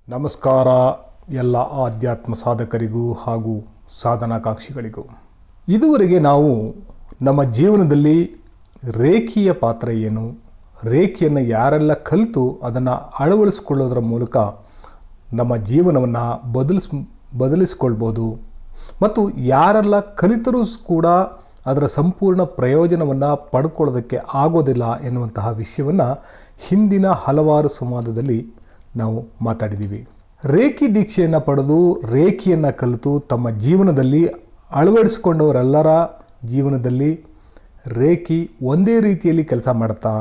ನಮಸ್ಕಾರ ಎಲ್ಲ ಆಧ್ಯಾತ್ಮ ಸಾಧಕರಿಗೂ ಹಾಗೂ ಸಾಧನಾಕಾಂಕ್ಷಿಗಳಿಗೂ. ಇದುವರೆಗೆ ನಾವು ನಮ್ಮ ಜೀವನದಲ್ಲಿ ರೇಖಿಯ ಪಾತ್ರ ಏನು, ರೇಖೆಯನ್ನು ಯಾರೆಲ್ಲ ಕಲಿತು ಅದನ್ನು ಅಳವಡಿಸ್ಕೊಳ್ಳೋದ್ರ ಮೂಲಕ ನಮ್ಮ ಜೀವನವನ್ನು ಬದಲಿಸ್ಕೊಳ್ಬೋದು ಮತ್ತು ಯಾರೆಲ್ಲ ಕಲಿತರೂ ಕೂಡ ಅದರ ಸಂಪೂರ್ಣ ಪ್ರಯೋಜನವನ್ನು ಪಡ್ಕೊಳ್ಳೋದಕ್ಕೆ ಆಗೋದಿಲ್ಲ ಎನ್ನುವಂತಹ ವಿಷಯವನ್ನು ಹಿಂದಿನ ಹಲವಾರು ಸಂವಾದದಲ್ಲಿ ನಾವು ಮಾತಾಡಿದ್ದೀವಿ. ರೇಖಿ ದೀಕ್ಷೆಯನ್ನು ಪಡೆದು ರೇಖಿಯನ್ನು ಕಲಿತು ತಮ್ಮ ಜೀವನದಲ್ಲಿ ಅಳವಡಿಸಿಕೊಂಡವರೆಲ್ಲರ ಜೀವನದಲ್ಲಿ ರೇಖಿ ಒಂದೇ ರೀತಿಯಲ್ಲಿ ಕೆಲಸ ಮಾಡ್ತಾ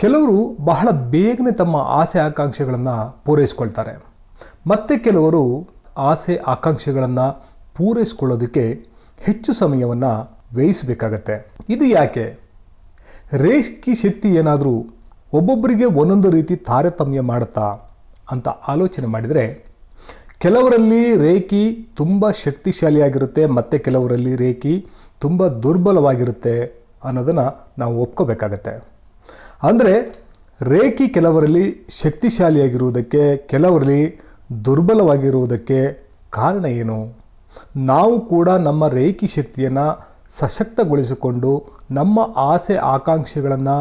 ಕೆಲವರು ಬಹಳ ಬೇಗನೆ ತಮ್ಮ ಆಸೆ ಆಕಾಂಕ್ಷೆಗಳನ್ನು ಪೂರೈಸ್ಕೊಳ್ತಾರೆ. ಮತ್ತು ಕೆಲವರು ಆಸೆ ಆಕಾಂಕ್ಷೆಗಳನ್ನು ಪೂರೈಸ್ಕೊಳ್ಳೋದಕ್ಕೆ ಹೆಚ್ಚು ಸಮಯವನ್ನು ವ್ಯಯಿಸಬೇಕಾಗತ್ತೆ. ಇದು ಯಾಕೆ? ರೇಖಿ ಶಕ್ತಿ ಏನಾದರೂ ಒಬ್ಬೊಬ್ಬರಿಗೆ ಒಂದೊಂದು ರೀತಿ ತಾರತಮ್ಯ ಮಾಡುತ್ತಾ ಅಂತ ಆಲೋಚನೆ ಮಾಡಿದರೆ, ಕೆಲವರಲ್ಲಿ ರೇಖಿ ತುಂಬ ಶಕ್ತಿಶಾಲಿಯಾಗಿರುತ್ತೆ ಮತ್ತು ಕೆಲವರಲ್ಲಿ ರೇಖಿ ತುಂಬ ದುರ್ಬಲವಾಗಿರುತ್ತೆ ಅನ್ನೋದನ್ನು ನಾವು ಒಪ್ಕೋಬೇಕಾಗತ್ತೆ. ಅಂದರೆ ರೇಖಿ ಕೆಲವರಲ್ಲಿ ಶಕ್ತಿಶಾಲಿಯಾಗಿರುವುದಕ್ಕೆ, ಕೆಲವರಲ್ಲಿ ದುರ್ಬಲವಾಗಿರುವುದಕ್ಕೆ ಕಾರಣ ಏನು? ನಾವು ಕೂಡ ನಮ್ಮ ರೇಖಿ ಶಕ್ತಿಯನ್ನು ಸಶಕ್ತಗೊಳಿಸಿಕೊಂಡು ನಮ್ಮ ಆಸೆ ಆಕಾಂಕ್ಷೆಗಳನ್ನು,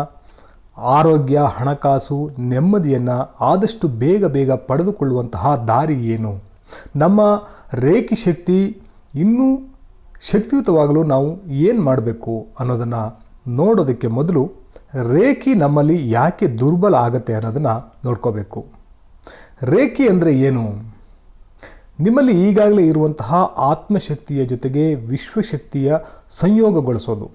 ಆರೋಗ್ಯ, ಹಣಕಾಸು, ನೆಮ್ಮದಿಯನ್ನು ಆದಷ್ಟು ಬೇಗ ಪಡೆದುಕೊಳ್ಳುವಂತಹ ದಾರಿ ಏನು? ನಮ್ಮ ರೇಖಿ ಶಕ್ತಿ ಇನ್ನೂ ಶಕ್ತಿಯುತವಾಗಲು ನಾವು ಏನು ಮಾಡಬೇಕು ಅನ್ನೋದನ್ನು ನೋಡೋದಕ್ಕೆ ಮೊದಲು ರೇಖಿ ನಮ್ಮಲ್ಲಿ ಯಾಕೆ ದುರ್ಬಲ ಆಗುತ್ತೆ ಅನ್ನೋದನ್ನು ನೋಡ್ಕೋಬೇಕು. ರೇಖಿ ಅಂದರೆ ಏನು? ನಿಮ್ಮಲ್ಲಿ ಈಗಾಗಲೇ ಇರುವಂತಹ ಆತ್ಮಶಕ್ತಿಯ ಜೊತೆಗೆ ವಿಶ್ವಶಕ್ತಿಯ ಸಂಯೋಗಗೊಳಿಸೋದು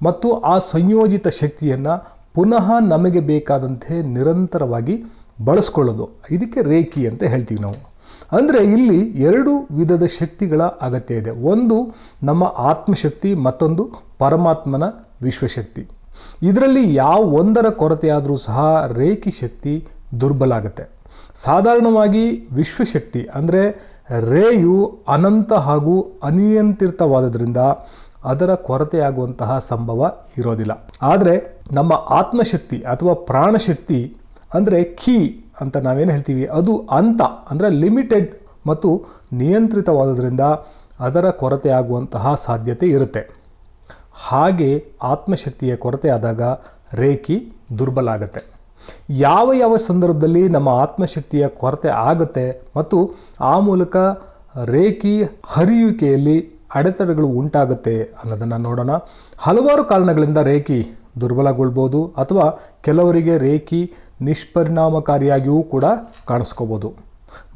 ಮತ್ತು ಆ ಸಂಯೋಜಿತ ಶಕ್ತಿಯನ್ನು ಪುನಃ ನಮಗೆ ಬೇಕಾದಂತೆ ನಿರಂತರವಾಗಿ ಬಳಸ್ಕೊಳ್ಳೋದು, ಇದಕ್ಕೆ ರೇಖಿ ಅಂತ ಹೇಳ್ತೀವಿ ನಾವು. ಅಂದರೆ ಇಲ್ಲಿ ಎರಡು ವಿಧದ ಶಕ್ತಿಗಳ ಅಗತ್ಯ ಇದೆ. ಒಂದು ನಮ್ಮ ಆತ್ಮಶಕ್ತಿ, ಮತ್ತೊಂದು ಪರಮಾತ್ಮನ ವಿಶ್ವಶಕ್ತಿ. ಇದರಲ್ಲಿ ಯಾವ ಒಂದರ ಕೊರತೆಯಾದರೂ ಸಹ ರೇಖಿ ಶಕ್ತಿ ದುರ್ಬಲ ಆಗುತ್ತೆ. ಸಾಧಾರಣವಾಗಿ ವಿಶ್ವಶಕ್ತಿ ಅಂದರೆ ರೇಯು ಅನಂತ ಹಾಗೂ ಅನಿಯಂತ್ರಿತವಾದದ್ರಿಂದ ಅದರ ಕೊರತೆಯಾಗುವಂತಹ ಸಂಭವ ಇರೋದಿಲ್ಲ. ಆದರೆ ನಮ್ಮ ಆತ್ಮಶಕ್ತಿ ಅಥವಾ ಪ್ರಾಣಶಕ್ತಿ ಅಂದರೆ ಕೀ ಅಂತ ನಾವೇನು ಹೇಳ್ತೀವಿ, ಅದು ಅಂತ ಅಂದರೆ ಲಿಮಿಟೆಡ್ ಮತ್ತು ನಿಯಂತ್ರಿತವಾದದ್ರಿಂದ ಅದರ ಕೊರತೆಯಾಗುವಂತಹ ಸಾಧ್ಯತೆ ಇರುತ್ತೆ. ಹಾಗೆ ಆತ್ಮಶಕ್ತಿಯ ಕೊರತೆ ಆದಾಗ ರೇಖಿ ದುರ್ಬಲ ಆಗುತ್ತೆ. ಯಾವ ಸಂದರ್ಭದಲ್ಲಿ ನಮ್ಮ ಆತ್ಮಶಕ್ತಿಯ ಕೊರತೆ ಆಗುತ್ತೆ ಮತ್ತು ಆ ಮೂಲಕ ರೇಖಿ ಹರಿಯುವಿಕೆಯಲ್ಲಿ ಅಡೆತಡೆಗಳು ಉಂಟಾಗುತ್ತೆ ಅನ್ನೋದನ್ನು ನೋಡೋಣ. ಹಲವಾರು ಕಾರಣಗಳಿಂದ ರೇಖಿ ದುರ್ಬಲಗೊಳ್ಬೋದು ಅಥವಾ ಕೆಲವರಿಗೆ ರೇಖಿ ನಿಷ್ಪರಿಣಾಮಕಾರಿಯಾಗಿಯೂ ಕೂಡ ಕಾಣಿಸ್ಕೋಬೋದು.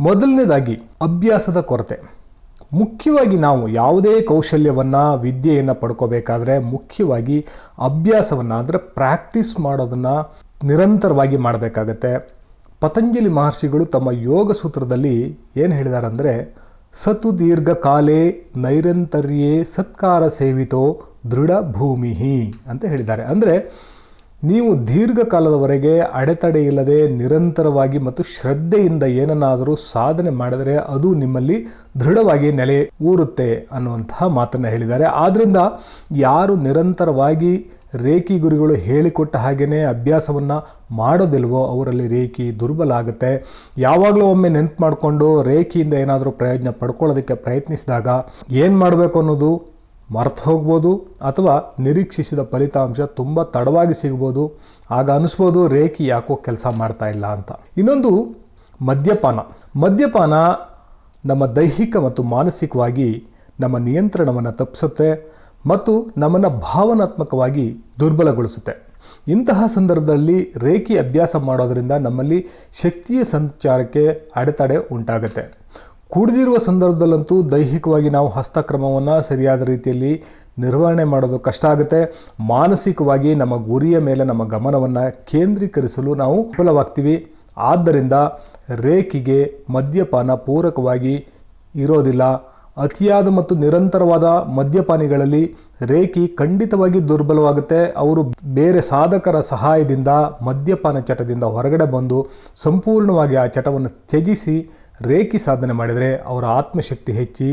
ಮೊದಲನೇದಾಗಿ ಅಭ್ಯಾಸದ ಕೊರತೆ. ಮುಖ್ಯವಾಗಿ ನಾವು ಯಾವುದೇ ಕೌಶಲ್ಯವನ್ನು, ವಿದ್ಯೆಯನ್ನು ಪಡ್ಕೋಬೇಕಾದ್ರೆ ಮುಖ್ಯವಾಗಿ ಅಭ್ಯಾಸವನ್ನು ಅಂದರೆ ಪ್ರಾಕ್ಟೀಸ್ ಮಾಡೋದನ್ನು ನಿರಂತರವಾಗಿ ಮಾಡಬೇಕಾಗತ್ತೆ. ಪತಂಜಲಿ ಮಹರ್ಷಿಗಳು ತಮ್ಮ ಯೋಗ ಸೂತ್ರದಲ್ಲಿ ಏನು ಹೇಳಿದ್ದಾರೆ ಅಂದರೆ, ಸತು ದೀರ್ಘಕಾಲೇ ನೈರಂತರ್ಯೇ ಸತ್ಕಾರ ಸೇವಿತೋ ದೃಢ ಭೂಮಿ ಅಂತ ಹೇಳಿದ್ದಾರೆ. ಅಂದರೆ ನೀವು ದೀರ್ಘಕಾಲದವರೆಗೆ ಅಡೆತಡೆ ಇಲ್ಲದೆ ನಿರಂತರವಾಗಿ ಮತ್ತು ಶ್ರದ್ಧೆಯಿಂದ ಏನನ್ನಾದರೂ ಸಾಧನೆ ಮಾಡಿದರೆ ಅದು ನಿಮ್ಮಲ್ಲಿ ದೃಢವಾಗಿ ನೆಲೆ ಊರುತ್ತೆ ಅನ್ನುವಂತಹ ಮಾತನ್ನು ಹೇಳಿದ್ದಾರೆ. ಆದ್ದರಿಂದ ಯಾರು ನಿರಂತರವಾಗಿ ರೇಖಿ ಗುರುಗಳು ಹೇಳಿಕೊಟ್ಟ ಹಾಗೆಯೇ ಅಭ್ಯಾಸವನ್ನು ಮಾಡೋದಿಲ್ವೋ ಅವರಲ್ಲಿ ರೇಖಿ ದುರ್ಬಲ ಆಗುತ್ತೆ. ಯಾವಾಗಲೂ ಒಮ್ಮೆ ನೆನಪು ಮಾಡಿಕೊಂಡು ರೇಖಿಯಿಂದ ಏನಾದರೂ ಪ್ರಯೋಜನ ಪಡ್ಕೊಳ್ಳೋದಕ್ಕೆ ಪ್ರಯತ್ನಿಸಿದಾಗ ಏನು ಮಾಡಬೇಕು ಅನ್ನೋದು ಮರೆತು ಹೋಗ್ಬೋದು ಅಥವಾ ನಿರೀಕ್ಷಿಸಿದ ಫಲಿತಾಂಶ ತುಂಬ ತಡವಾಗಿ ಸಿಗ್ಬೋದು. ಆಗ ಅನಿಸ್ಬೋದು ರೇಖಿ ಯಾಕೋ ಕೆಲಸ ಮಾಡ್ತಾ ಇಲ್ಲ ಅಂತ. ಇನ್ನೊಂದು ಮದ್ಯಪಾನ ನಮ್ಮ ದೈಹಿಕ ಮತ್ತು ಮಾನಸಿಕವಾಗಿ ನಮ್ಮ ನಿಯಂತ್ರಣವನ್ನು ತಪ್ಪಿಸುತ್ತೆ ಮತ್ತು ನಮ್ಮನ್ನು ಭಾವನಾತ್ಮಕವಾಗಿ ದುರ್ಬಲಗೊಳಿಸುತ್ತೆ. ಇಂತಹ ಸಂದರ್ಭದಲ್ಲಿ ರೇಖಿ ಅಭ್ಯಾಸ ಮಾಡೋದರಿಂದ ನಮ್ಮಲ್ಲಿ ಶಕ್ತಿಯ ಸಂಚಾರಕ್ಕೆ ಅಡೆತಡೆ ಉಂಟಾಗುತ್ತೆ. ಕುಡಿದಿರುವ ಸಂದರ್ಭದಲ್ಲಂತೂ ದೈಹಿಕವಾಗಿ ನಾವು ಹಸ್ತಕ್ರಮವನ್ನು ಸರಿಯಾದ ರೀತಿಯಲ್ಲಿ ನಿರ್ವಹಣೆ ಮಾಡೋದು ಕಷ್ಟ ಆಗುತ್ತೆ. ಮಾನಸಿಕವಾಗಿ ನಮ್ಮ ಗುರಿಯ ಮೇಲೆ ನಮ್ಮ ಗಮನವನ್ನು ಕೇಂದ್ರೀಕರಿಸಲು ನಾವು ವಿಫಲವಾಗ್ತೀವಿ. ಆದ್ದರಿಂದ ರೇಖಿಗೆ ಮದ್ಯಪಾನ ಪೂರಕವಾಗಿ ಇರೋದಿಲ್ಲ. ಅತಿಯಾದ ಮತ್ತು ನಿರಂತರವಾದ ಮದ್ಯಪಾನಿಗಳಲ್ಲಿ ರೇಖಿ ಖಂಡಿತವಾಗಿ ದುರ್ಬಲವಾಗುತ್ತೆ. ಅವರು ಬೇರೆ ಸಾಧಕರ ಸಹಾಯದಿಂದ ಮದ್ಯಪಾನ ಚಟದಿಂದ ಹೊರಗಡೆ ಬಂದು ಸಂಪೂರ್ಣವಾಗಿ ಆ ಚಟವನ್ನು ತ್ಯಜಿಸಿ ರೇಖಿ ಸಾಧನೆ ಮಾಡಿದರೆ ಅವರ ಆತ್ಮಶಕ್ತಿ ಹೆಚ್ಚಿ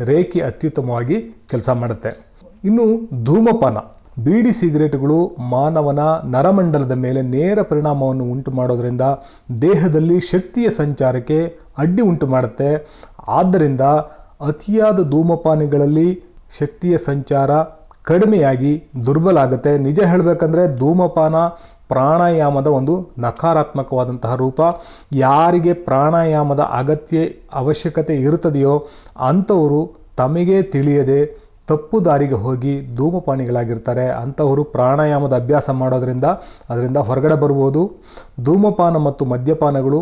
ರೇಖಿ ಅತ್ಯುತ್ತಮವಾಗಿ ಕೆಲಸ ಮಾಡುತ್ತೆ. ಇನ್ನು ಧೂಮಪಾನ. ಬೀಡಿ ಸಿಗರೇಟುಗಳು ಮಾನವನ ನರಮಂಡಲದ ಮೇಲೆ ನೇರ ಪರಿಣಾಮವನ್ನು ಉಂಟು ಮಾಡೋದರಿಂದ ದೇಹದಲ್ಲಿ ಶಕ್ತಿಯ ಸಂಚಾರಕ್ಕೆ ಅಡ್ಡಿ ಉಂಟು ಮಾಡುತ್ತೆ. ಆದ್ದರಿಂದ ಅತಿಯಾದ ಧೂಮಪಾನಿಗಳಲ್ಲಿ ಶಕ್ತಿಯ ಸಂಚಾರ ಕಡಿಮೆಯಾಗಿ ದುರ್ಬಲ ಆಗುತ್ತೆ. ನಿಜ ಹೇಳಬೇಕಂದ್ರೆ ಧೂಮಪಾನ ಪ್ರಾಣಾಯಾಮದ ಒಂದು ನಕಾರಾತ್ಮಕವಾದಂತಹ ರೂಪ. ಯಾರಿಗೆ ಪ್ರಾಣಾಯಾಮದ ಅವಶ್ಯಕತೆ ಇರುತ್ತದೆಯೋ ಅಂಥವರು ತಮಗೆ ತಿಳಿಯದೆ ತಪ್ಪು ದಾರಿಗೆ ಹೋಗಿ ಧೂಮಪಾನಿಗಳಾಗಿರ್ತಾರೆ. ಅಂಥವರು ಪ್ರಾಣಾಯಾಮದ ಅಭ್ಯಾಸ ಮಾಡೋದ್ರಿಂದ ಅದರಿಂದ ಹೊರಗಡೆ ಬರ್ಬೋದು. ಧೂಮಪಾನ ಮತ್ತು ಮದ್ಯಪಾನಗಳು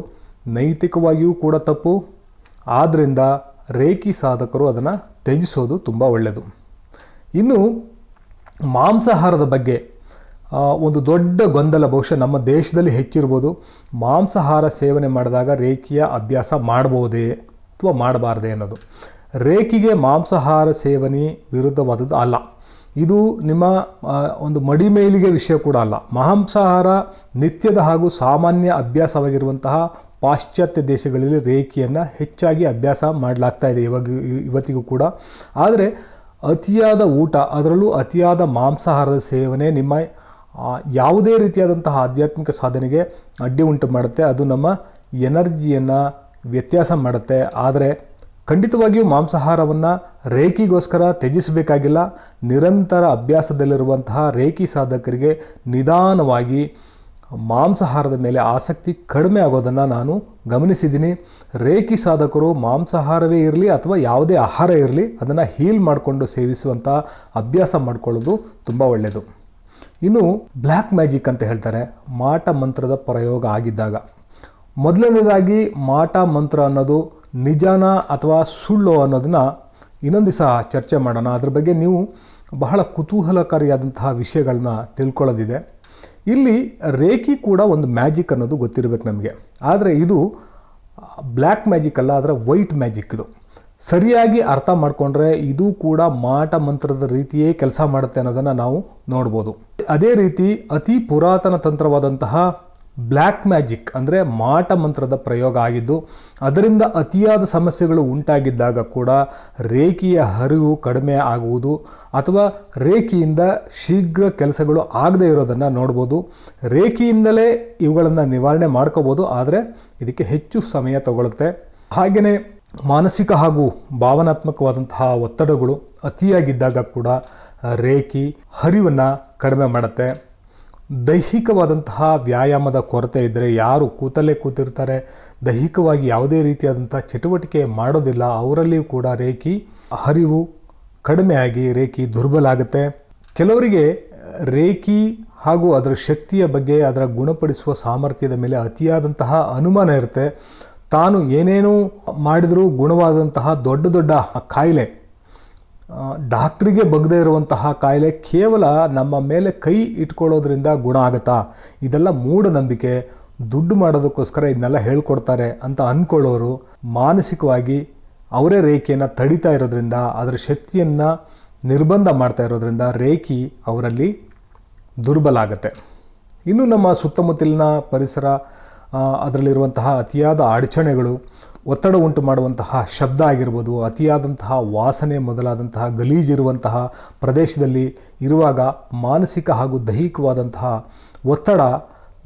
ನೈತಿಕವಾಗಿಯೂ ಕೂಡ ತಪ್ಪು. ಆದ್ದರಿಂದ ರೇಖಿ ಸಾಧಕರು ಅದನ್ನು ತ್ಯಜಿಸೋದು ತುಂಬ ಒಳ್ಳೆಯದು. ಇನ್ನು ಮಾಂಸಾಹಾರದ ಬಗ್ಗೆ ಒಂದು ದೊಡ್ಡ ಗೊಂದಲ ಬಹುಶಃ ನಮ್ಮ ದೇಶದಲ್ಲಿ ಹೆಚ್ಚಿರ್ಬೋದು. ಮಾಂಸಾಹಾರ ಸೇವನೆ ಮಾಡಿದಾಗ ರೇಖಿಯ ಅಭ್ಯಾಸ ಮಾಡಬಹುದೇ ಅಥವಾ ಮಾಡಬಾರ್ದೇ ಅನ್ನೋದು. ರೇಖಿಗೆ ಮಾಂಸಾಹಾರ ಸೇವನೆ ವಿರುದ್ಧವಾದದ್ದು ಅಲ್ಲ. ಇದು ನಿಮ್ಮ ಒಂದು ಮಡಿಮೇಲಿಗೆ ವಿಷಯ ಕೂಡ ಅಲ್ಲ. ಮಾಂಸಾಹಾರ ನಿತ್ಯದ ಹಾಗೂ ಸಾಮಾನ್ಯ ಅಭ್ಯಾಸವಾಗಿರುವಂತಹ ಪಾಶ್ಚಾತ್ಯ ದೇಶಗಳಲ್ಲಿ ರೇಖಿಯನ್ನು ಹೆಚ್ಚಾಗಿ ಅಭ್ಯಾಸ ಮಾಡಲಾಗ್ತಾ ಇದೆ ಇವತ್ತಿಗೂ ಕೂಡ. ಆದರೆ ಅತಿಯಾದ ಊಟ, ಅದರಲ್ಲೂ ಅತಿಯಾದ ಮಾಂಸಾಹಾರದ ಸೇವನೆ ನಿಮ್ಮ ಯಾವುದೇ ರೀತಿಯಾದಂತಹ ಆಧ್ಯಾತ್ಮಿಕ ಸಾಧನೆಗೆ ಅಡ್ಡಿ ಉಂಟು ಮಾಡುತ್ತೆ. ಅದು ನಮ್ಮ ಎನರ್ಜಿಯನ್ನು ವ್ಯತ್ಯಾಸ ಮಾಡುತ್ತೆ. ಆದರೆ ಖಂಡಿತವಾಗಿಯೂ ಮಾಂಸಾಹಾರವನ್ನು ರೇಖಿಗೋಸ್ಕರ ತ್ಯಜಿಸಬೇಕಾಗಿಲ್ಲ. ನಿರಂತರ ಅಭ್ಯಾಸದಲ್ಲಿರುವಂತಹ ರೇಖಿ ಸಾಧಕರಿಗೆ ನಿಧಾನವಾಗಿ ಮಾಂಸಾಹಾರದ ಮೇಲೆ ಆಸಕ್ತಿ ಕಡಿಮೆ ಆಗೋದನ್ನು ನಾನು ಗಮನಿಸಿದ್ದೀನಿ. ರೇಖಿ ಸಾಧಕರು ಮಾಂಸಾಹಾರವೇ ಇರಲಿ ಅಥವಾ ಯಾವುದೇ ಆಹಾರ ಇರಲಿ ಅದನ್ನು ಹೀಲ್ ಮಾಡಿಕೊಂಡು ಸೇವಿಸುವಂಥ ಅಭ್ಯಾಸ ಮಾಡಿಕೊಳ್ಳೋದು ತುಂಬ ಒಳ್ಳೆಯದು. ಇನ್ನು ಬ್ಲ್ಯಾಕ್ ಮ್ಯಾಜಿಕ್ ಅಂತ ಹೇಳ್ತಾರೆ, ಮಾಟ ಮಂತ್ರದ ಪ್ರಯೋಗ ಆಗಿದ್ದಾಗ. ಮೊದಲನೇದಾಗಿ ಮಾಟ ಮಂತ್ರ ಅನ್ನೋದು ನಿಜಾನ ಅಥವಾ ಸುಳ್ಳು ಅನ್ನೋದನ್ನು ಇನ್ನೊಂದು ದಿವಸ ಚರ್ಚೆ ಮಾಡೋಣ. ಅದ್ರ ಬಗ್ಗೆ ನೀವು ಬಹಳ ಕುತೂಹಲಕಾರಿಯಾದಂತಹ ವಿಷಯಗಳನ್ನ ತಿಳ್ಕೊಳ್ಳೋದಿದೆ. ಇಲ್ಲಿ ರೇಖಿ ಕೂಡ ಒಂದು ಮ್ಯಾಜಿಕ್ ಅನ್ನೋದು ಗೊತ್ತಿರಬೇಕು ನಮಗೆ. ಆದರೆ ಇದು ಬ್ಲ್ಯಾಕ್ ಮ್ಯಾಜಿಕ್ ಅಲ್ಲ, ಅದರ ವೈಟ್ ಮ್ಯಾಜಿಕ್. ಇದು ಸರಿಯಾಗಿ ಅರ್ಥ ಮಾಡಿಕೊಂಡ್ರೆ ಇದು ಕೂಡ ಮಾಟ ಮಂತ್ರದ ರೀತಿಯೇ ಕೆಲಸ ಮಾಡುತ್ತೆ ಅನ್ನೋದನ್ನು ನಾವು ನೋಡ್ಬೋದು. ಅದೇ ರೀತಿ ಅತಿ ಪುರಾತನ ತಂತ್ರವಾದಂತಹ ಬ್ಲ್ಯಾಕ್ ಮ್ಯಾಜಿಕ್ ಅಂದರೆ ಮಾಟ ಮಂತ್ರದ ಪ್ರಯೋಗ ಆಗಿದ್ದು, ಅದರಿಂದ ಅತಿಯಾದ ಸಮಸ್ಯೆಗಳು ಉಂಟಾಗಿದ್ದಾಗ ಕೂಡ ರೇಖಿಯ ಹರಿವು ಕಡಿಮೆ ಆಗುವುದು ಅಥವಾ ರೇಖಿಯಿಂದ ಶೀಘ್ರ ಕೆಲಸಗಳು ಆಗದೇ ಇರೋದನ್ನು ನೋಡ್ಬೋದು. ರೇಖಿಯಿಂದಲೇ ಇವುಗಳನ್ನು ನಿವಾರಣೆ ಮಾಡ್ಕೋಬೋದು, ಆದರೆ ಇದಕ್ಕೆ ಹೆಚ್ಚು ಸಮಯ ತಗೊಳುತ್ತೆ. ಹಾಗೆಯೇ ಮಾನಸಿಕ ಹಾಗೂ ಭಾವನಾತ್ಮಕವಾದಂತಹ ಒತ್ತಡಗಳು ಅತಿಯಾಗಿದ್ದಾಗ ಕೂಡ ರೇಖಿ ಹರಿವನ್ನು ಕಡಿಮೆ ಮಾಡುತ್ತೆ. ದೈಹಿಕವಾದಂತಹ ವ್ಯಾಯಾಮದ ಕೊರತೆ ಇದ್ದರೆ, ಯಾರು ಕೂತಿರ್ತಾರೆ, ದೈಹಿಕವಾಗಿ ಯಾವುದೇ ರೀತಿಯಾದಂಥ ಚಟುವಟಿಕೆ ಮಾಡೋದಿಲ್ಲ, ಅವರಲ್ಲಿಯೂ ಕೂಡ ರೇಖಿ ಹರಿವು ಕಡಿಮೆಯಾಗಿ ರೇಖಿ ದುರ್ಬಲ ಆಗುತ್ತೆ. ಕೆಲವರಿಗೆ ರೇಖಿ ಹಾಗೂ ಅದರ ಶಕ್ತಿಯ ಬಗ್ಗೆ, ಅದರ ಗುಣಪಡಿಸುವ ಸಾಮರ್ಥ್ಯದ ಮೇಲೆ ಅತಿಯಾದಂತಹ ಅನುಮಾನ ಇರುತ್ತೆ. ತಾನು ಏನೇನೂ ಮಾಡಿದರೂ ಗುಣವಾದಂತಹ ದೊಡ್ಡ ದೊಡ್ಡ ಕಾಯಿಲೆ, ಡಾಕ್ಟ್ರಿಗೆ ಬಗ್ದೇ ಇರುವಂತಹ ಕಾಯಿಲೆ ಕೇವಲ ನಮ್ಮ ಮೇಲೆ ಕೈ ಇಟ್ಕೊಳ್ಳೋದ್ರಿಂದ ಗುಣ ಆಗುತ್ತಾ, ಇದೆಲ್ಲ ಮೂಢನಂಬಿಕೆ, ದುಡ್ಡು ಮಾಡೋದಕ್ಕೋಸ್ಕರ ಇದನ್ನೆಲ್ಲ ಹೇಳ್ಕೊಡ್ತಾರೆ ಅಂತ ಅಂದ್ಕೊಳ್ಳೋರು ಮಾನಸಿಕವಾಗಿ ಅವರೇ ರೇಖೆಯನ್ನು ತಡಿತಾ ಇರೋದ್ರಿಂದ, ಅದರ ಶಕ್ತಿಯನ್ನು ನಿರ್ಬಂಧ ಮಾಡ್ತಾ ಇರೋದ್ರಿಂದ ರೇಖಿ ಅವರಲ್ಲಿ ದುರ್ಬಲ ಆಗುತ್ತೆ. ಇನ್ನು ನಮ್ಮ ಸುತ್ತಮುತ್ತಲಿನ ಪರಿಸರ, ಅದರಲ್ಲಿರುವಂತಹ ಅತಿಯಾದ ಅಡಚಣೆಗಳು, ಒತ್ತಡ ಉಂಟು ಮಾಡುವಂತಹ ಶಬ್ದ ಆಗಿರ್ಬೋದು, ಅತಿಯಾದಂತಹ ವಾಸನೆ ಮೊದಲಾದಂತಹ ಗಲೀಜಿರುವಂತಹ ಪ್ರದೇಶದಲ್ಲಿ ಇರುವಾಗ ಮಾನಸಿಕ ಹಾಗೂ ದೈಹಿಕವಾದಂತಹ ಒತ್ತಡ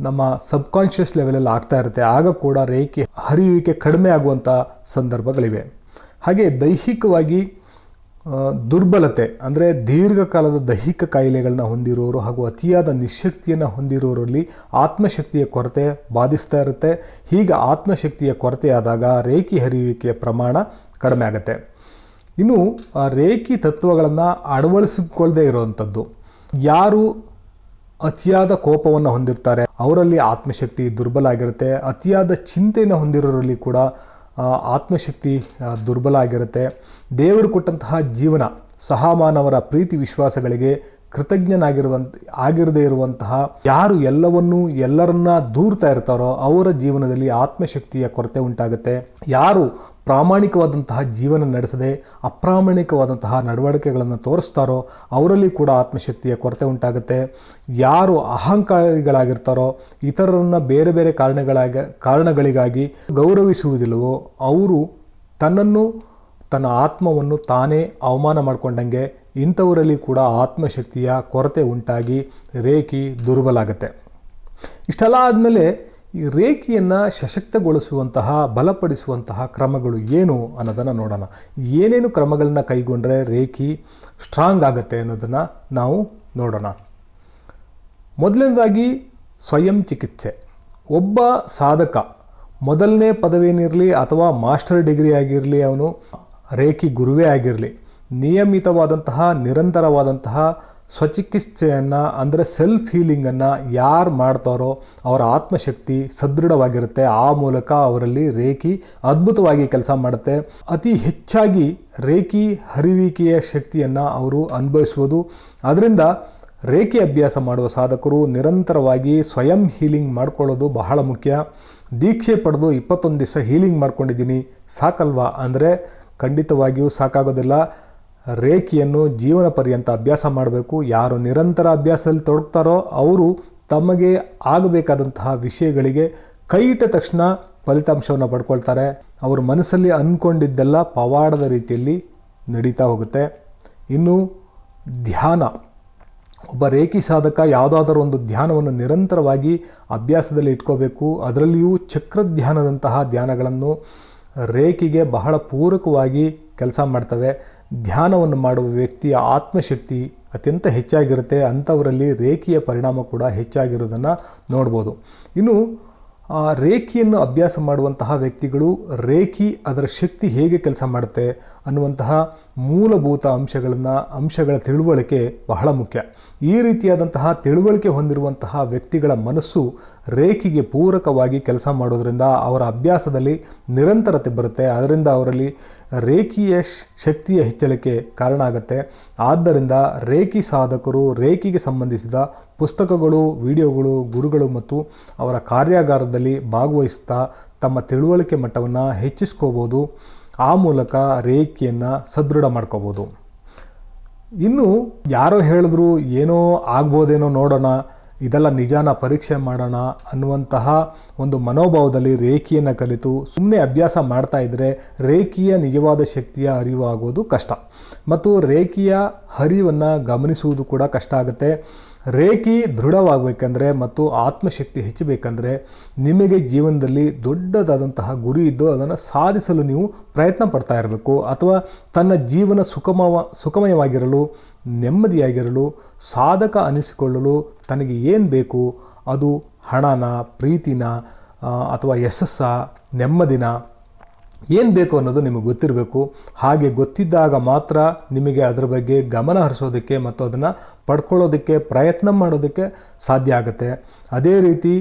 ನಮ್ಮ ಸಬ್ಕಾನ್ಷಿಯಸ್ ಲೆವೆಲಲ್ಲಿ ಆಗ್ತಾ ಇರುತ್ತೆ. ಆಗ ಕೂಡ ರೇಖೆ ಹರಿಯುವಿಕೆ ಕಡಿಮೆ ಆಗುವಂಥ ಸಂದರ್ಭಗಳಿವೆ. ಹಾಗೆ ದೈಹಿಕವಾಗಿ ದುರ್ಬಲತೆ ಅಂದರೆ ದೀರ್ಘಕಾಲದ ದೈಹಿಕ ಕಾಯಿಲೆಗಳನ್ನ ಹೊಂದಿರೋರು ಹಾಗೂ ಅತಿಯಾದ ನಿಶಕ್ತಿಯನ್ನು ಹೊಂದಿರೋರಲ್ಲಿ ಆತ್ಮಶಕ್ತಿಯ ಕೊರತೆ ಬಾಧಿಸ್ತಾ ಇರುತ್ತೆ. ಹೀಗೆ ಆತ್ಮಶಕ್ತಿಯ ಕೊರತೆಯಾದಾಗ ರೇಖಿ ಹರಿಯುವಿಕೆಯ ಪ್ರಮಾಣ ಕಡಿಮೆ ಆಗುತ್ತೆ. ಇನ್ನು ರೇಖಿ ತತ್ವಗಳನ್ನು ಅಳವಡಿಸಿಕೊಳ್ಳದೇ ಇರುವಂಥದ್ದು, ಯಾರು ಅತಿಯಾದ ಕೋಪವನ್ನು ಹೊಂದಿರ್ತಾರೆ ಅವರಲ್ಲಿ ಆತ್ಮಶಕ್ತಿ ದುರ್ಬಲ ಆಗಿರುತ್ತೆ. ಅತಿಯಾದ ಚಿಂತೆಯನ್ನು ಹೊಂದಿರೋರಲ್ಲಿ ಕೂಡ ಆತ್ಮಶಕ್ತಿ ದುರ್ಬಲ ಆಗಿರುತ್ತೆ. ದೇವರು ಕೊಟ್ಟಂತಹ ಜೀವನ, ಸಹಮಾನವರ ಪ್ರೀತಿ ವಿಶ್ವಾಸಗಳಿಗೆ ಆಗಿರದೇ ಇರುವಂತಹ, ಯಾರು ಎಲ್ಲರನ್ನ ದೂರ್ತಾ ಇರ್ತಾರೋ ಅವರ ಜೀವನದಲ್ಲಿ ಆತ್ಮಶಕ್ತಿಯ ಕೊರತೆ ಉಂಟಾಗುತ್ತೆ. ಯಾರು ಪ್ರಾಮಾಣಿಕವಾದಂತಹ ಜೀವನ ನಡೆಸದೆ ಅಪ್ರಾಮಾಣಿಕವಾದಂತಹ ನಡವಳಿಕೆಗಳನ್ನು ತೋರಿಸ್ತಾರೋ ಅವರಲ್ಲಿ ಕೂಡ ಆತ್ಮಶಕ್ತಿಯ ಕೊರತೆ ಉಂಟಾಗುತ್ತೆ. ಯಾರು ಅಹಂಕಾರಿಗಳಾಗಿರ್ತಾರೋ, ಇತರರನ್ನು ಬೇರೆ ಬೇರೆ ಕಾರಣಗಳಿಗಾಗಿ ಗೌರವಿಸುವುದಿಲ್ಲವೋ ಅವರು ತನ್ನನ್ನು ತನ್ನ ಆತ್ಮವನ್ನು ತಾನೇ ಅವಮಾನ ಮಾಡಿಕೊಂಡಂಗೆ ಇಂಥವರಲ್ಲಿ ಕೂಡ ಆತ್ಮಶಕ್ತಿಯ ಕೊರತೆ ಉಂಟಾಗಿ ರೇಖಿ ದುರ್ಬಲ ಆಗುತ್ತೆ. ಇಷ್ಟೆಲ್ಲ ಆದಮೇಲೆ ಈ ರೇಖಿಯನ್ನು ಸಶಕ್ತಗೊಳಿಸುವಂತಹ ಬಲಪಡಿಸುವಂತಹ ಕ್ರಮಗಳು ಏನು ಅನ್ನೋದನ್ನು ನೋಡೋಣ. ಏನೇನು ಕ್ರಮಗಳನ್ನ ಕೈಗೊಂಡ್ರೆ ರೇಖಿ ಸ್ಟ್ರಾಂಗ್ ಆಗುತ್ತೆ ಅನ್ನೋದನ್ನು ನಾವು ನೋಡೋಣ. ಮೊದಲನೇದಾಗಿ ಸ್ವಯಂ ಚಿಕಿತ್ಸೆ. ಒಬ್ಬ ಸಾಧಕ ಮೊದಲನೇ ಪದವಿನಿರಲಿ ಅಥವಾ ಮಾಸ್ಟರ್ ಡಿಗ್ರಿ ಆಗಿರಲಿ, ಅವನು ರೇಖಿ ಗುರುವೇ ಆಗಿರಲಿ, ನಿಯಮಿತವಾದಂತಹ ನಿರಂತರವಾದಂತಹ ಸ್ವಚಿಕಿತ್ಸೆಯನ್ನು ಅಂದರೆ ಸೆಲ್ಫ್ ಹೀಲಿಂಗನ್ನು ಯಾರು ಮಾಡ್ತಾರೋ ಅವರ ಆತ್ಮಶಕ್ತಿ ಸದೃಢವಾಗಿರುತ್ತೆ. ಆ ಮೂಲಕ ಅವರಲ್ಲಿ ರೇಖಿ ಅದ್ಭುತವಾಗಿ ಕೆಲಸ ಮಾಡುತ್ತೆ. ಅತಿ ಹೆಚ್ಚಾಗಿ ರೇಖಿ ಹರಿವಿಕೆಯ ಶಕ್ತಿಯನ್ನು ಅವರು ಅನುಭವಿಸುವುದು. ಅದರಿಂದ ರೇಖಿ ಅಭ್ಯಾಸ ಮಾಡುವ ಸಾಧಕರು ನಿರಂತರವಾಗಿ ಸ್ವಯಂ ಹೀಲಿಂಗ್ ಮಾಡ್ಕೊಳ್ಳೋದು ಬಹಳ ಮುಖ್ಯ. ದೀಕ್ಷೆ ಪಡೆದು 21 ದಿವಸ ಹೀಲಿಂಗ್ ಮಾಡ್ಕೊಂಡಿದ್ದೀನಿ ಸಾಕಲ್ವಾ ಅಂದರೆ ಖಂಡಿತವಾಗಿಯೂ ಸಾಕಾಗೋದಿಲ್ಲ. ರೇಖಿಯನ್ನು ಜೀವನ ಪರ್ಯಂತ ಅಭ್ಯಾಸ ಮಾಡಬೇಕು. ಯಾರು ನಿರಂತರ ಅಭ್ಯಾಸದಲ್ಲಿ ತೊಡಗ್ತಾರೋ ಅವರು ತಮಗೆ ಆಗಬೇಕಾದಂತಹ ವಿಷಯಗಳಿಗೆ ಕೈ ಇಟ್ಟ ತಕ್ಷಣ ಫಲಿತಾಂಶವನ್ನು ಪಡ್ಕೊಳ್ತಾರೆ. ಅವರು ಮನಸ್ಸಲ್ಲಿ ಅಂದ್ಕೊಂಡಿದ್ದೆಲ್ಲ ಪವಾಡದ ರೀತಿಯಲ್ಲಿ ನಡೀತಾ ಹೋಗುತ್ತೆ. ಇನ್ನು ಧ್ಯಾನ. ಒಬ್ಬ ರೇಖಿ ಸಾಧಕ ಯಾವುದಾದರೂ ಒಂದು ಧ್ಯಾನವನ್ನು ನಿರಂತರವಾಗಿ ಅಭ್ಯಾಸದಲ್ಲಿ ಇಟ್ಕೋಬೇಕು. ಅದರಲ್ಲಿಯೂ ಚಕ್ರಧ್ಯಾನದಂತಹ ಧ್ಯಾನಗಳನ್ನು ರೇಖಿಗೆ ಬಹಳ ಪೂರಕವಾಗಿ ಕೆಲಸ ಮಾಡ್ತವೆ. ಧ್ಯಾನವನ್ನು ಮಾಡುವ ವ್ಯಕ್ತಿಯ ಆತ್ಮಶಕ್ತಿ ಅತ್ಯಂತ ಹೆಚ್ಚಾಗಿರುತ್ತೆ. ಅಂಥವರಲ್ಲಿ ರೇಖಿಯ ಪರಿಣಾಮ ಕೂಡ ಹೆಚ್ಚಾಗಿರೋದನ್ನು ನೋಡ್ಬೋದು. ಇನ್ನು ರೇಖಿಯನ್ನು ಅಭ್ಯಾಸ ಮಾಡುವಂತಹ ವ್ಯಕ್ತಿಗಳು ರೇಖಿ ಅದರ ಶಕ್ತಿ ಹೇಗೆ ಕೆಲಸ ಮಾಡುತ್ತೆ ಅನ್ನುವಂತಹ ಮೂಲಭೂತ ಅಂಶಗಳ ತಿಳುವಳಿಕೆ ಬಹಳ ಮುಖ್ಯ. ಈ ರೀತಿಯಾದಂತಹ ತಿಳುವಳಿಕೆ ಹೊಂದಿರುವಂತಹ ವ್ಯಕ್ತಿಗಳ ಮನಸ್ಸು ರೇಖಿಗೆ ಪೂರಕವಾಗಿ ಕೆಲಸ ಮಾಡೋದರಿಂದ ಅವರ ಅಭ್ಯಾಸದಲ್ಲಿ ನಿರಂತರತೆ ಬರುತ್ತೆ. ಅದರಿಂದ ಅವರಲ್ಲಿ ರೇಖಿಯ ಶಕ್ತಿಯ ಹೆಚ್ಚಳಕ್ಕೆ ಕಾರಣ ಆಗುತ್ತೆ. ಆದ್ದರಿಂದ ರೇಖಿ ಸಾಧಕರು ರೇಖಿಗೆ ಸಂಬಂಧಿಸಿದ ಪುಸ್ತಕಗಳು, ವಿಡಿಯೋಗಳು, ಗುರುಗಳು ಮತ್ತು ಅವರ ಕಾರ್ಯಾಗಾರದಲ್ಲಿ ಭಾಗವಹಿಸ್ತಾ ತಮ್ಮ ತಿಳುವಳಿಕೆ ಮಟ್ಟವನ್ನು ಹೆಚ್ಚಿಸ್ಕೋಬೋದು. ಆ ಮೂಲಕ ರೇಖಿಯನ್ನು ಸದೃಢ ಮಾಡ್ಕೋಬೋದು. ಇನ್ನು ಯಾರೋ ಹೇಳಿದ್ರು ಏನೋ ಆಗ್ಬೋದೇನೋ ನೋಡೋಣ, ಇದೆಲ್ಲ ನಿಜಾನ ಪರೀಕ್ಷೆ ಮಾಡೋಣ ಅನ್ನುವಂತಹ ಒಂದು ಮನೋಭಾವದಲ್ಲಿ ರೇಖಿಯನ್ನು ಕಲಿತು ಸುಮ್ಮನೆ ಅಭ್ಯಾಸ ಮಾಡ್ತಾ ಇದ್ದರೆ ರೇಖಿಯ ನಿಜವಾದ ಶಕ್ತಿಯ ಅರಿವು ಆಗೋದು ಕಷ್ಟ ಮತ್ತು ರೇಖಿಯ ಹರಿವನ್ನು ಗಮನಿಸುವುದು ಕೂಡ ಕಷ್ಟ ಆಗುತ್ತೆ. ರೇಖಿ ದೃಢವಾಗಬೇಕಂದ್ರೆ ಮತ್ತು ಆತ್ಮಶಕ್ತಿ ಹೆಚ್ಚಬೇಕಂದ್ರೆ ನಿಮಗೆ ಜೀವನದಲ್ಲಿ ದೊಡ್ಡದಾದಂತಹ ಗುರಿ ಇದ್ದು ಅದನ್ನು ಸಾಧಿಸಲು ನೀವು ಪ್ರಯತ್ನ ಪಡ್ತಾ ಇರಬೇಕು. ಅಥವಾ ತನ್ನ ಜೀವನ ಸುಖಮಯವಾಗಿರಲು, ನೆಮ್ಮದಿಯಾಗಿರಲು, ಸಾಧಕ ಅನಿಸಿಕೊಳ್ಳಲು ತನಗೆ ಏನು ಬೇಕು, ಅದು ಹಣನ, ಪ್ರೀತಿನ ಅಥವಾ ಯಶಸ್ಸ, ನೆಮ್ಮದಿನ, ಏನು ಬೇಕು ಅನ್ನೋದು ನಿಮಗೆ ಗೊತ್ತಿರಬೇಕು. ಹಾಗೆ ಗೊತ್ತಿದ್ದಾಗ ಮಾತ್ರ ನಿಮಗೆ ಅದರ ಬಗ್ಗೆ ಗಮನ ಹರಿಸೋದಕ್ಕೆ ಮತ್ತು ಅದನ್ನು ಪಡ್ಕೊಳ್ಳೋದಕ್ಕೆ ಪ್ರಯತ್ನ ಮಾಡೋದಕ್ಕೆ ಸಾಧ್ಯ ಆಗುತ್ತೆ. ಅದೇ ರೀತಿ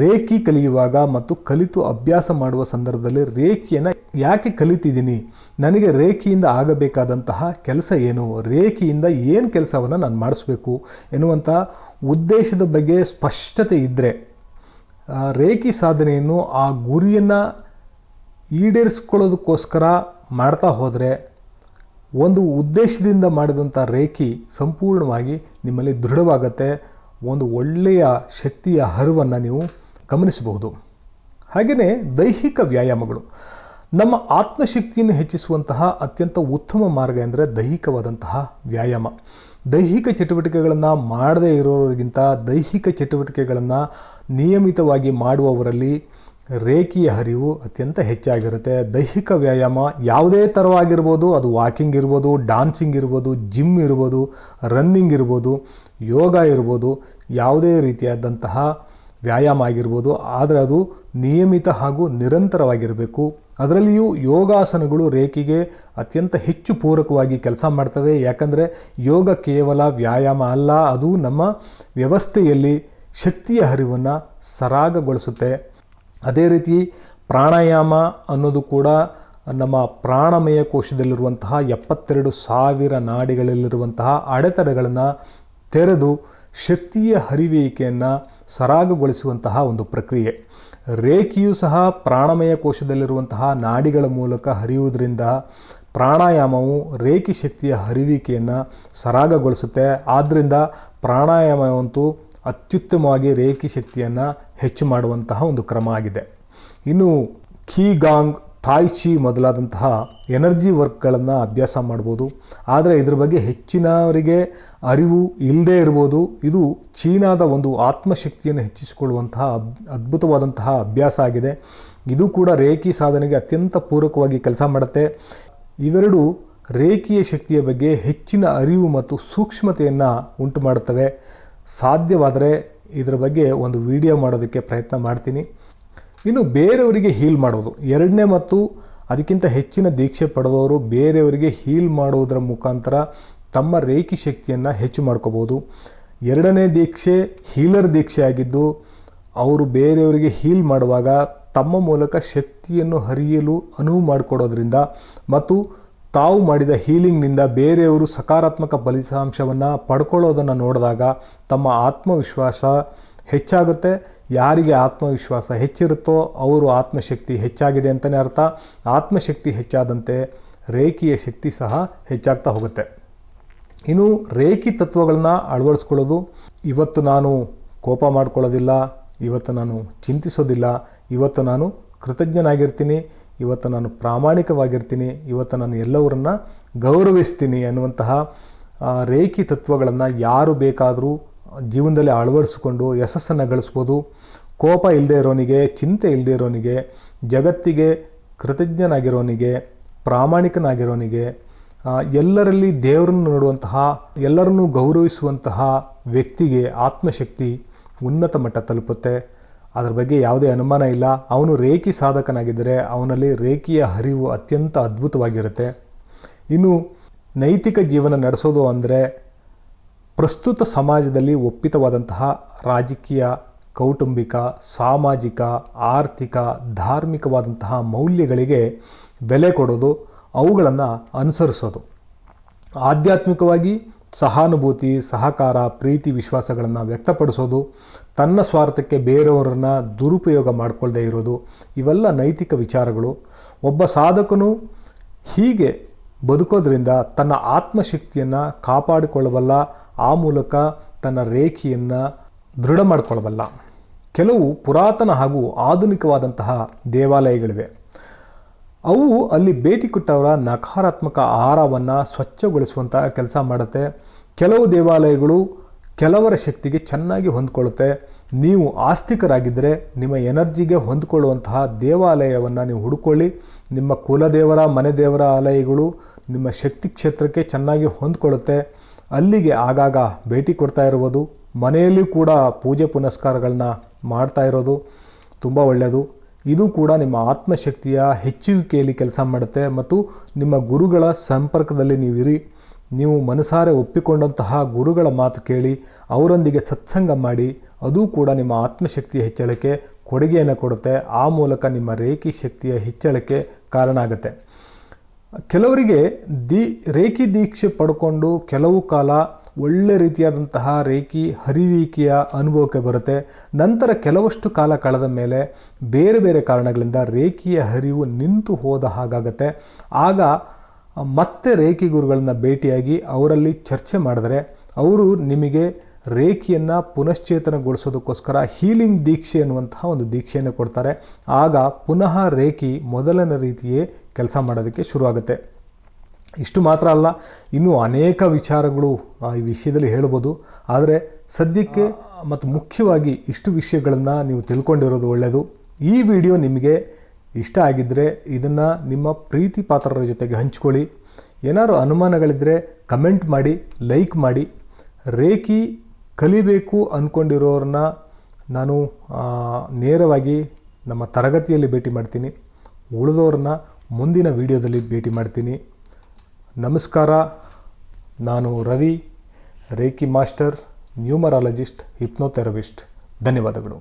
ರೇಖಿ ಕಲಿಯುವಾಗ ಮತ್ತು ಕಲಿತು ಅಭ್ಯಾಸ ಮಾಡುವ ಸಂದರ್ಭದಲ್ಲಿ ರೇಖಿಯನ್ನು ಯಾಕೆ ಕಲಿತಿದ್ದೀನಿ, ನನಗೆ ರೇಖಿಯಿಂದ ಆಗಬೇಕಾದಂತಹ ಕೆಲಸ ಏನು, ರೇಖಿಯಿಂದ ಏನು ಕೆಲಸವನ್ನು ನಾನು ಮಾಡಿಸ್ಬೇಕು ಎನ್ನುವಂಥ ಉದ್ದೇಶದ ಬಗ್ಗೆ ಸ್ಪಷ್ಟತೆ ಇದ್ದರೆ ರೇಖಿ ಸಾಧನೆಯನ್ನು ಆ ಗುರಿಯನ್ನು ಈಡೇರಿಸ್ಕೊಳ್ಳೋದಕ್ಕೋಸ್ಕರ ಮಾಡ್ತಾ ಹೋದರೆ ಒಂದು ಉದ್ದೇಶದಿಂದ ಮಾಡಿದಂಥ ರೇಖಿ ಸಂಪೂರ್ಣವಾಗಿ ನಿಮ್ಮಲ್ಲಿ ದೃಢವಾಗುತ್ತೆ. ಒಂದು ಒಳ್ಳೆಯ ಶಕ್ತಿಯ ಹರಿವನ್ನು ನೀವು ಗಮನಿಸಬಹುದು. ಹಾಗೆಯೇ ದೈಹಿಕ ವ್ಯಾಯಾಮಗಳು ನಮ್ಮ ಆತ್ಮಶಕ್ತಿಯನ್ನು ಹೆಚ್ಚಿಸುವಂತಹ ಅತ್ಯಂತ ಉತ್ತಮ ಮಾರ್ಗ ಎಂದರೆ ದೈಹಿಕವಾದಂತಹ ವ್ಯಾಯಾಮ. ದೈಹಿಕ ಚಟುವಟಿಕೆಗಳನ್ನು ಮಾಡದೇ ಇರೋರಿಗಿಂತ ದೈಹಿಕ ಚಟುವಟಿಕೆಗಳನ್ನು ನಿಯಮಿತವಾಗಿ ಮಾಡುವವರಲ್ಲಿ ರೇಖಿಯ ಹರಿವು ಅತ್ಯಂತ ಹೆಚ್ಚಾಗಿರುತ್ತೆ. ದೈಹಿಕ ವ್ಯಾಯಾಮ ಯಾವುದೇ ಥರವಾಗಿರ್ಬೋದು, ಅದು ವಾಕಿಂಗ್ ಇರ್ಬೋದು, ಡಾನ್ಸಿಂಗ್ ಇರ್ಬೋದು, ಜಿಮ್ ಇರ್ಬೋದು, ರನ್ನಿಂಗ್ ಇರ್ಬೋದು, ಯೋಗ ಇರ್ಬೋದು, ಯಾವುದೇ ರೀತಿಯಾದಂತಹ ವ್ಯಾಯಾಮ ಆಗಿರ್ಬೋದು. ಆದರೆ ಅದು ನಿಯಮಿತ ಹಾಗೂ ನಿರಂತರವಾಗಿರಬೇಕು. ಅದರಲ್ಲಿಯೂ ಯೋಗಾಸನಗಳು ರೇಖೆಗೆ ಅತ್ಯಂತ ಹೆಚ್ಚು ಪೂರಕವಾಗಿ ಕೆಲಸ ಮಾಡ್ತವೆ. ಯಾಕಂದರೆ ಯೋಗ ಕೇವಲ ವ್ಯಾಯಾಮ ಅಲ್ಲ, ಅದು ನಮ್ಮ ವ್ಯವಸ್ಥೆಯಲ್ಲಿ ಶಕ್ತಿಯ ಹರಿವನ್ನು ಸರಾಗಗೊಳಿಸುತ್ತೆ. ಅದೇ ರೀತಿ ಪ್ರಾಣಾಯಾಮ ಅನ್ನೋದು ಕೂಡ ನಮ್ಮ ಪ್ರಾಣಮಯ ಕೋಶದಲ್ಲಿರುವಂತಹ 72,000 ನಾಡಿಗಳಲ್ಲಿರುವಂತಹ ಅಡೆತಡೆಗಳನ್ನು ತೆರೆದು ಶಕ್ತಿಯ ಹರಿಯುವಿಕೆಯನ್ನು ಸರಾಗಗೊಳಿಸುವಂತಹ ಒಂದು ಪ್ರಕ್ರಿಯೆ. ರೇಖಿಯು ಸಹ ಪ್ರಾಣಮಯ ಕೋಶದಲ್ಲಿರುವಂತಹ ನಾಡಿಗಳ ಮೂಲಕ ಹರಿಯುವುದರಿಂದ ಪ್ರಾಣಾಯಾಮವು ರೇಖಿ ಶಕ್ತಿಯ ಹರಿಯುವಿಕೆಯನ್ನು ಸರಾಗಗೊಳಿಸುತ್ತೆ. ಆದ್ದರಿಂದ ಪ್ರಾಣಾಯಾಮವಂತೂ ಅತ್ಯುತ್ತಮವಾಗಿ ರೇಖಿ ಶಕ್ತಿಯನ್ನು ಹೆಚ್ಚು ಮಾಡುವಂತಹ ಒಂದು ಕ್ರಮ ಆಗಿದೆ. ಇನ್ನು ಖೀಗಾಂಗ್, ತಾಯ್ ಚಿ ಮೊದಲಾದಂತಹ ಎನರ್ಜಿ ವರ್ಕ್ಗಳನ್ನು ಅಭ್ಯಾಸ ಮಾಡ್ಬೋದು. ಆದರೆ ಇದ್ರ ಬಗ್ಗೆ ಹೆಚ್ಚಿನವರಿಗೆ ಅರಿವು ಇಲ್ಲದೇ ಇರ್ಬೋದು. ಇದು ಚೀನಾದ ಒಂದು ಆತ್ಮಶಕ್ತಿಯನ್ನು ಹೆಚ್ಚಿಸಿಕೊಳ್ಳುವಂತಹ ಅದ್ಭುತವಾದಂತಹ ಅಭ್ಯಾಸ ಆಗಿದೆ. ಇದು ಕೂಡ ರೇಖಿ ಸಾಧನೆಗೆ ಅತ್ಯಂತ ಪೂರಕವಾಗಿ ಕೆಲಸ ಮಾಡುತ್ತೆ. ಇವೆರಡು ರೇಖಿಯ ಶಕ್ತಿಯ ಬಗ್ಗೆ ಹೆಚ್ಚಿನ ಅರಿವು ಮತ್ತು ಸೂಕ್ಷ್ಮತೆಯನ್ನು ಉಂಟು ಮಾಡುತ್ತವೆ. ಸಾಧ್ಯವಾದರೆ ಇದರ ಬಗ್ಗೆ ಒಂದು ವಿಡಿಯೋ ಮಾಡೋದಕ್ಕೆ ಪ್ರಯತ್ನ ಮಾಡ್ತೀನಿ. ಇನ್ನು ಬೇರೆಯವರಿಗೆ ಹೀಲ್ ಮಾಡೋದು, 2ನೇ ಮತ್ತು ಅದಕ್ಕಿಂತ ಹೆಚ್ಚಿನ ದೀಕ್ಷೆ ಪಡೆದವರು ಬೇರೆಯವರಿಗೆ ಹೀಲ್ ಮಾಡುವುದರ ಮುಖಾಂತರ ತಮ್ಮ ರೇಖಿ ಶಕ್ತಿಯನ್ನು ಹೆಚ್ಚು ಮಾಡ್ಕೋಬೋದು. 2ನೇ ದೀಕ್ಷೆ ಹೀಲರ್ ದೀಕ್ಷೆ ಆಗಿದ್ದು, ಅವರು ಬೇರೆಯವರಿಗೆ ಹೀಲ್ ಮಾಡುವಾಗ ತಮ್ಮ ಮೂಲಕ ಶಕ್ತಿಯನ್ನು ಹರಿಯಲು ಅನುವು ಮಾಡಿಕೊಡೋದ್ರಿಂದ ಮತ್ತು ತಾವು ಮಾಡಿದ ಹೀಲಿಂಗ್ನಿಂದ ಬೇರೆಯವರು ಸಕಾರಾತ್ಮಕ ಫಲಿತಾಂಶವನ್ನು ಪಡ್ಕೊಳ್ಳೋದನ್ನು ನೋಡಿದಾಗ ತಮ್ಮ ಆತ್ಮವಿಶ್ವಾಸ ಹೆಚ್ಚಾಗುತ್ತೆ. ಯಾರಿಗೆ ಆತ್ಮವಿಶ್ವಾಸ ಹೆಚ್ಚಿರುತ್ತೋ ಅವರು ಆತ್ಮಶಕ್ತಿ ಹೆಚ್ಚಾಗಿದೆ ಅಂತಲೇ ಅರ್ಥ. ಆತ್ಮಶಕ್ತಿ ಹೆಚ್ಚಾದಂತೆ ರೇಖಿಯ ಶಕ್ತಿ ಸಹ ಹೆಚ್ಚಾಗ್ತಾ ಹೋಗುತ್ತೆ. ಇನ್ನು ರೇಖಿ ತತ್ವಗಳನ್ನ ಅಳವಡಿಸ್ಕೊಳ್ಳೋದು, ಇವತ್ತು ನಾನು ಕೋಪ ಮಾಡ್ಕೊಳ್ಳೋದಿಲ್ಲ, ಇವತ್ತು ನಾನು ಚಿಂತಿಸೋದಿಲ್ಲ, ಇವತ್ತು ನಾನು ಕೃತಜ್ಞನಾಗಿರ್ತೀನಿ, ಇವತ್ತು ನಾನು ಪ್ರಾಮಾಣಿಕವಾಗಿರ್ತೀನಿ, ಇವತ್ತು ನಾನು ಎಲ್ಲವರನ್ನ ಗೌರವಿಸ್ತೀನಿ ಅನ್ನುವಂತಹ ರೇಖಿ ತತ್ವಗಳನ್ನು ಯಾರು ಬೇಕಾದರೂ ಜೀವನದಲ್ಲಿ ಅಳವಡಿಸಿಕೊಂಡು ಯಶಸ್ಸನ್ನು ಗಳಿಸ್ಬೋದು. ಕೋಪ ಇಲ್ಲದೆ ಇರೋನಿಗೆ, ಚಿಂತೆ ಇಲ್ಲದೆ ಇರೋನಿಗೆ, ಜಗತ್ತಿಗೆ ಕೃತಜ್ಞನಾಗಿರೋನಿಗೆ, ಪ್ರಾಮಾಣಿಕನಾಗಿರೋನಿಗೆ, ಎಲ್ಲರಲ್ಲಿ ದೇವರನ್ನು ನೋಡುವಂತಹ, ಎಲ್ಲರನ್ನೂ ಗೌರವಿಸುವಂತಹ ವ್ಯಕ್ತಿಗೆ ಆತ್ಮಶಕ್ತಿ ಉನ್ನತ ಮಟ್ಟ ತಲುಪುತ್ತೆ. ಅದರ ಬಗ್ಗೆ ಯಾವುದೇ ಅನುಮಾನ ಇಲ್ಲ. ಅವನು ರೇಖಿ ಸಾಧಕನಾಗಿದ್ದರೆ ಅವನಲ್ಲಿ ರೇಖಿಯ ಹರಿವು ಅತ್ಯಂತ ಅದ್ಭುತವಾಗಿರುತ್ತೆ. ಇನ್ನು ನೈತಿಕ ಜೀವನ ನಡೆಸೋದು ಅಂದರೆ ಪ್ರಸ್ತುತ ಸಮಾಜದಲ್ಲಿ ಒಪ್ಪಿತವಾದಂತಹ ರಾಜಕೀಯ, ಕೌಟುಂಬಿಕ, ಸಾಮಾಜಿಕ, ಆರ್ಥಿಕ, ಧಾರ್ಮಿಕವಾದಂತಹ ಮೌಲ್ಯಗಳಿಗೆ ಬೆಲೆ ಕೊಡೋದು, ಅವುಗಳನ್ನು ಅನುಸರಿಸೋದು. ಆಧ್ಯಾತ್ಮಿಕವಾಗಿ ಸಹಾನುಭೂತಿ, ಸಹಕಾರ, ಪ್ರೀತಿ, ವಿಶ್ವಾಸಗಳನ್ನು ವ್ಯಕ್ತಪಡಿಸೋದು, ತನ್ನ ಸ್ವಾರ್ಥಕ್ಕೆ ಬೇರೆಯವರನ್ನು ದುರುಪಯೋಗ ಮಾಡಿಕೊಳ್ಳದೆ ಇರೋದು, ಇವೆಲ್ಲ ನೈತಿಕ ವಿಚಾರಗಳು. ಒಬ್ಬ ಸಾಧಕನು ಹೀಗೆ ಬದುಕೋದ್ರಿಂದ ತನ್ನ ಆತ್ಮಶಕ್ತಿಯನ್ನು ಕಾಪಾಡಿಕೊಳ್ಳಬಲ್ಲ, ಆ ಮೂಲಕ ತನ್ನ ರೇಖೆಯನ್ನು ದೃಢ ಮಾಡಿಕೊಳ್ಳಬಲ್ಲ. ಕೆಲವು ಪುರಾತನ ಹಾಗೂ ಆಧುನಿಕವಾದಂತಹ ದೇವಾಲಯಗಳಿವೆ. ಅವು ಅಲ್ಲಿ ಭೇಟಿ ಕೊಟ್ಟವರ ನಕಾರಾತ್ಮಕ ಆಹಾರವನ್ನು ಸ್ವಚ್ಛಗೊಳಿಸುವಂತಹ ಕೆಲಸ ಮಾಡುತ್ತೆ. ಕೆಲವು ದೇವಾಲಯಗಳು ಕೆಲವರ ಶಕ್ತಿಗೆ ಚೆನ್ನಾಗಿ ಹೊಂದ್ಕೊಳ್ಳುತ್ತೆ. ನೀವು ಆಸ್ತಿಕರಾಗಿದ್ದರೆ ನಿಮ್ಮ ಎನರ್ಜಿಗೆ ಹೊಂದ್ಕೊಳ್ಳುವಂತಹ ದೇವಾಲಯವನ್ನು ನೀವು ಹುಡುಕೊಳ್ಳಿ. ನಿಮ್ಮ ಕುಲದೇವರ, ಮನೆ ದೇವರ ಆಲಯಗಳು ನಿಮ್ಮ ಶಕ್ತಿ ಕ್ಷೇತ್ರಕ್ಕೆ ಚೆನ್ನಾಗಿ ಹೊಂದ್ಕೊಳ್ಳುತ್ತೆ. ಅಲ್ಲಿಗೆ ಆಗಾಗ ಭೇಟಿ ಕೊಡ್ತಾ ಇರುವುದು, ಮನೆಯಲ್ಲಿ ಕೂಡ ಪೂಜೆ ಪುನಸ್ಕಾರಗಳನ್ನ ಮಾಡ್ತಾ ಇರೋದು ತುಂಬ ಒಳ್ಳೆಯದು. ಇದು ಕೂಡ ನಿಮ್ಮ ಆತ್ಮಶಕ್ತಿಯ ಹೆಚ್ಚುವಿಕೆಯಲ್ಲಿ ಕೆಲಸ ಮಾಡುತ್ತೆ. ಮತ್ತು ನಿಮ್ಮ ಗುರುಗಳ ಸಂಪರ್ಕದಲ್ಲಿ ನೀವಿರಿ. ನೀವು ಮನಸಾರೆ ಒಪ್ಪಿಕೊಂಡಂತಹ ಗುರುಗಳ ಮಾತು ಕೇಳಿ ಅವರೊಂದಿಗೆ ಸತ್ಸಂಗ ಮಾಡಿ, ಅದು ಕೂಡ ನಿಮ್ಮ ಆತ್ಮಶಕ್ತಿಯ ಹೆಚ್ಚಳಕ್ಕೆ ಕೊಡುಗೆಯನ್ನು ಕೊಡುತ್ತೆ. ಆ ಮೂಲಕ ನಿಮ್ಮ ರೇಖಿ ಶಕ್ತಿಯ ಹೆಚ್ಚಳಕ್ಕೆ ಕಾರಣ ಆಗುತ್ತೆ. ಕೆಲವರಿಗೆ ರೇಖಿ ದೀಕ್ಷೆ ಪಡ್ಕೊಂಡು ಕೆಲವು ಕಾಲ ಒಳ್ಳೆ ರೀತಿಯಾದಂತಹ ರೇಖಿ ಹರಿಯುವಿಕೆಯ ಅನುಭವಕ್ಕೆ ಬರುತ್ತೆ. ನಂತರ ಕೆಲವಷ್ಟು ಕಾಲ ಕಳೆದ ಮೇಲೆ ಬೇರೆ ಬೇರೆ ಕಾರಣಗಳಿಂದ ರೇಖಿಯ ಹರಿವು ನಿಂತು ಹೋದ ಹಾಗಾಗತ್ತೆ. ಆಗ ಮತ್ತೆ ರೇಖಿ ಗುರುಗಳನ್ನ ಭೇಟಿಯಾಗಿ ಅವರಲ್ಲಿ ಚರ್ಚೆ ಮಾಡಿದರೆ ಅವರು ನಿಮಗೆ ರೇಖಿಯನ್ನು ಪುನಶ್ಚೇತನಗೊಳಿಸೋದಕ್ಕೋಸ್ಕರ ಹೀಲಿಂಗ್ ದೀಕ್ಷೆ ಅನ್ನುವಂತಹ ಒಂದು ದೀಕ್ಷೆಯನ್ನು ಕೊಡ್ತಾರೆ. ಆಗ ಪುನಃ ರೇಖಿ ಮೊದಲನೇ ರೀತಿಯೇ ಕೆಲಸ ಮಾಡೋದಕ್ಕೆ ಶುರುವಾಗುತ್ತೆ. ಇಷ್ಟು ಮಾತ್ರ ಅಲ್ಲ, ಇನ್ನೂ ಅನೇಕ ವಿಚಾರಗಳು ಈ ವಿಷಯದಲ್ಲಿ ಹೇಳ್ಬೋದು. ಆದರೆ ಸದ್ಯಕ್ಕೆ ಮತ್ತು ಮುಖ್ಯವಾಗಿ ಇಷ್ಟು ವಿಷಯಗಳನ್ನು ನೀವು ತಿಳ್ಕೊಂಡಿರೋದು ಒಳ್ಳೆಯದು. ಈ ವಿಡಿಯೋ ನಿಮಗೆ ಇಷ್ಟ ಆಗಿದ್ದರೆ ಇದನ್ನು ನಿಮ್ಮ ಪ್ರೀತಿ ಪಾತ್ರರ ಜೊತೆಗೆ ಹಂಚ್ಕೊಳ್ಳಿ. ಏನಾದರೂ ಅನುಮಾನಗಳಿದ್ದರೆ ಕಮೆಂಟ್ ಮಾಡಿ, ಲೈಕ್ ಮಾಡಿ. ರೇಖಿ ಕಲಿಬೇಕು ಅಂದ್ಕೊಂಡಿರೋರನ್ನ ನಾನು ನೇರವಾಗಿ ನಮ್ಮ ತರಗತಿಯಲ್ಲಿ ಭೇಟಿ ಮಾಡ್ತೀನಿ. ಉಳಿದವ್ರನ್ನ ಮುಂದಿನ ವಿಡಿಯೋದಲ್ಲಿ ಭೇಟಿ ಮಾಡ್ತೀನಿ. ನಮಸ್ಕಾರ. ನಾನು ರವಿ, ರೇಖಿ ಮಾಸ್ಟರ್, ನ್ಯೂಮರಾಲಜಿಸ್ಟ್, ಹಿಪ್ನೋಥೆರಪಿಸ್ಟ್. ಧನ್ಯವಾದಗಳು.